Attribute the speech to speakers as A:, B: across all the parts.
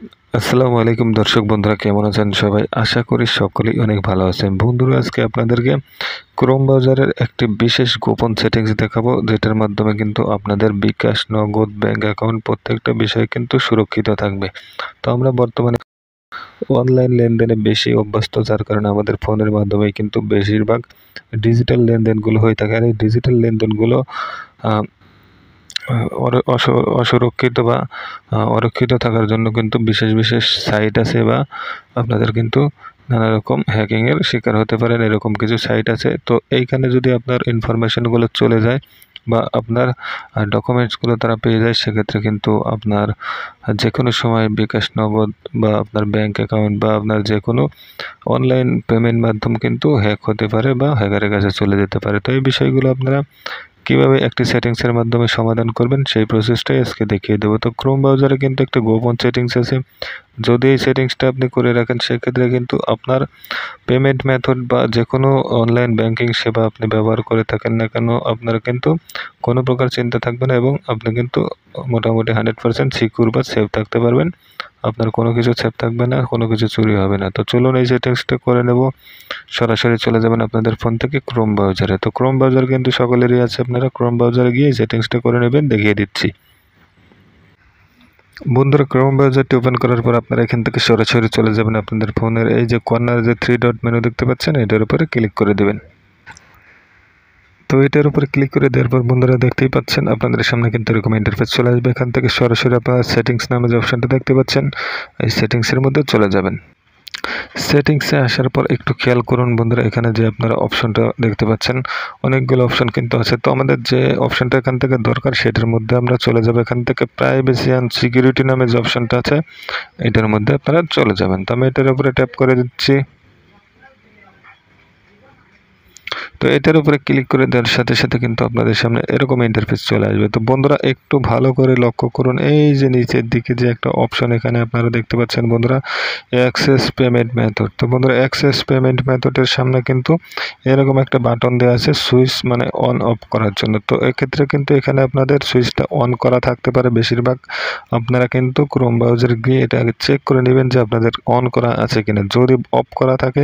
A: আসসালামু আলাইকুম দর্শক বন্ধুরা, কেমন আছেন সবাই? আশা করি সকলেই অনেক ভালো আছেন। বন্ধুরা, আজকে আপনাদেরকে ক্রোম ব্রাউজারের একটি বিশেষ গোপন সেটিংস দেখাবো, যেটার মাধ্যমে কিন্তু আপনাদের বিকাশ, নগদ, ব্যাংক অ্যাকাউন্ট প্রত্যেকটা বিষয় কিন্তু সুরক্ষিত থাকবে। তো আমরা বর্তমানে অনলাইন লেনদেনে বেশি অভ্যস্ত, যার কারণে আমাদের ফোনের মাধ্যমেই কিন্তু বেশিরভাগ ডিজিটাল লেনদেনগুলো হয়ে থাকে। আর এই ডিজিটাল লেনদেনগুলো আ অসুরক্ষিত বা অরক্ষিত থাকার জন্য কিন্তু বিশেষ সাইট আছে, বা আপনাদের কিন্তু নানা রকম হ্যাকিংয়ের শিকার হতে পারেন, এরকম কিছু সাইট আছে। তো এইখানে যদি আপনার ইনফরমেশনগুলো চলে যায় বা আপনার ডকুমেন্টসগুলো তারা পেয়ে যায়, সেক্ষেত্রে কিন্তু আপনার যেকোনো সময় বিকাশ, নগদ বা আপনার ব্যাংক অ্যাকাউন্ট বা আপনার যেকোনো অনলাইন পেমেন্ট মাধ্যম কিন্তু হ্যাক হতে পারে বা হ্যাকারের কাছে চলে যেতে পারে। তো এই বিষয়গুলো আপনারা কিভাবে একটি সেটিংসের মাধ্যমে সমাধান করবেন, সেই প্রসেসটাই আজকে দেখিয়ে দেবো। তো ক্রোম ব্রাউজারে কিন্তু একটা গোপন সেটিংস আছে। যদি এই সেটিংসটা আপনি করে রাখেন, সেক্ষেত্রে কিন্তু আপনার পেমেন্ট মেথড বা যে কোনো অনলাইন ব্যাংকিং সেবা আপনি ব্যবহার করে থাকেন না কেন, আপনার কিন্তু কোনো প্রকার চিন্তা থাকবে না এবং আপনি কিন্তু মোটামুটি 100% সিকিউর বা সেফ থাকতে পারবেন। আপনার কোনো কিছু সেফ থাকবে না, কোনো কিছু চুরি হবে না। তো চলুন এই সেটিংসটা করে নেব। সরাসরি চলে যাবেন আপনাদের ফোন থেকে ক্রোম ব্রাউজারে। তো ক্রোম ব্রাউজার কিন্তু সকলেরই আছে, আপনারা ক্রোম ব্রাউজারে গিয়ে সেটিংসটা করে নেবেন, দেখিয়ে দিচ্ছি। বন্ধুরা, ক্রোম ব্রাউজারটি ওপেন করার পর আপনারা এখান থেকে সরাসরি চলে যাবেন আপনাদের ফোনের এই যে কর্নারে যে 3 ডট মেনু দেখতে পাচ্ছেন, এটার উপরে ক্লিক করে দেবেন। তো এটার উপরে ক্লিক করে দেওয়ার পর বন্ধুরা দেখতেই পাচ্ছেন আপনাদের সামনে কিন্তু এরকম ইন্টারফেস চলে আসবে। এখান থেকে সরাসরি আপনারা সেটিংস নামে যে অপশনটা দেখতে পাচ্ছেন, এই সেটিংসের মধ্যে চলে যাবেন। সেটিংসে আসার পর একটু খেয়াল করুন বন্ধুরা, এখানে যে আপনারা অপশনটা দেখতে পাচ্ছেন, অনেকগুলো অপশন কিন্তু আছে। তো আমাদের যে অপশনটা এখান থেকে দরকার, সেটার মধ্যে আমরা চলে যাব। এখান থেকে প্রাইভেসি অ্যান্ড সিকিউরিটি নামে যে অপশনটা আছে, এটার মধ্যে আপনারা চলে যাবেন। তো আমি এটার উপরে ট্যাপ করে দিচ্ছি। তো এটার উপরে ক্লিক করে দেওয়ার সাথে সাথে কিন্তু আপনাদের সামনে এরকম ইন্টারফেস চলে আসবে। তো বন্ধুরা, একটু ভালো করে লক্ষ্য করুন, এই যে নিচের দিকে যে একটা অপশন এখানে আপনারা দেখতে পাচ্ছেন বন্ধুরা, অ্যাক্সেস পেমেন্ট মেথড। তো বন্ধুরা, অ্যাক্সেস পেমেন্ট মেথডের সামনে কিন্তু এরকম একটা বাটন দেওয়া আছে, সুইচ মানে অন অফ করার জন্য। তো এক্ষেত্রে কিন্তু এখানে আপনাদের সুইচটা অন করা থাকতে পারে। বেশিরভাগ আপনারা কিন্তু ক্রোম ব্রাউজারে গিয়ে এটা আগে চেক করে নেবেন যে আপনাদের অন করা আছে কিনা। যদি অফ করা থাকে,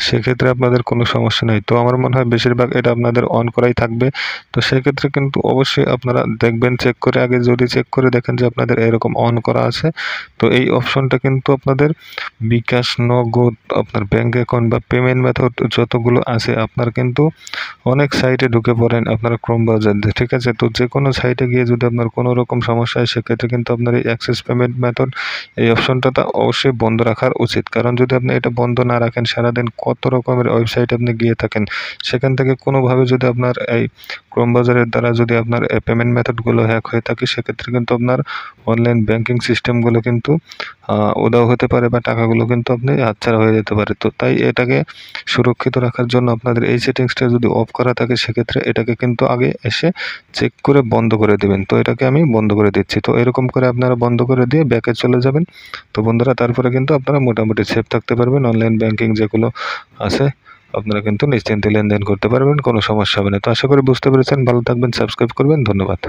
A: সেক্ষেত্রে আপনাদের কোনো সমস্যা নেই। তো আমার মনে হয় বেশিরভাগ এটা আপনাদের অন করাই থাকবে। তো সেক্ষেত্রে কিন্তু অবশ্যই আপনারা দেখবেন চেক করে আগে। যদি চেক করে দেখেন যে আপনাদের এরকম অন করা আছে, তো এই অপশনটা কিন্তু আপনাদের বিকাশ, নগদ, আপনার ব্যাংক অ্যাকাউন্ট বা পেমেন্ট মেথড যতগুলো আছে, আপনার কিন্তু অনেক সাইটে ঢুকে পড়েন আপনারা ক্রোম ব্রাউজার দিয়ে, ঠিক আছে? তো যে কোনো সাইটে গিয়ে যদি আপনার কোনো রকম সমস্যা হয়, সেক্ষেত্রে কিন্তু আপনার এই অ্যাক্সেস পেমেন্ট মেথড এই অপশনটা অবশ্যই বন্ধ রাখার উচিত। কারণ যদি আপনি এটা বন্ধ না রাখেন, সারাদিন কত রকমের ওয়েবসাইটে আপনি গিয়ে থাকেন, সেখান থেকে কোনোভাবে যদি আপনার এই ক্রোম ব্রাউজারের দ্বারা যদি আপনার পেমেন্ট মেথডগুলো হ্যাক হয়ে থাকে, সেক্ষেত্রে কিন্তু আপনার অনলাইন ব্যাংকিং সিস্টেমগুলো কিন্তু উধাও হতে পারে বা টাকাগুলো কিন্তু আপনি হাতছাড়া হয়ে যেতে পারে। তো তাই এটাকে সুরক্ষিত রাখার জন্য আপনাদের এই সেটিংসটা যদি অফ করা থাকে, সেক্ষেত্রে এটাকে কিন্তু আগে এসে চেক করে বন্ধ করে দেবেন। তো এটাকে আমি বন্ধ করে দিচ্ছি। তো এরকম করে আপনারা বন্ধ করে দিয়ে ব্যাকে চলে যাবেন। তো বন্ধুরা, তারপরে কিন্তু আপনারা মোটামুটি সেফ থাকতে পারবেন। অনলাইন ব্যাংকিং যেগুলো আছে, আপনারা কিন্তু নিশ্চিন্তে লেনদেন করতে পারবেন, কোনো সমস্যা হবে না। তো আশা করি বুঝতে পেরেছেন। ভালো থাকবেন, সাবস্ক্রাইব করবেন। ধন্যবাদ।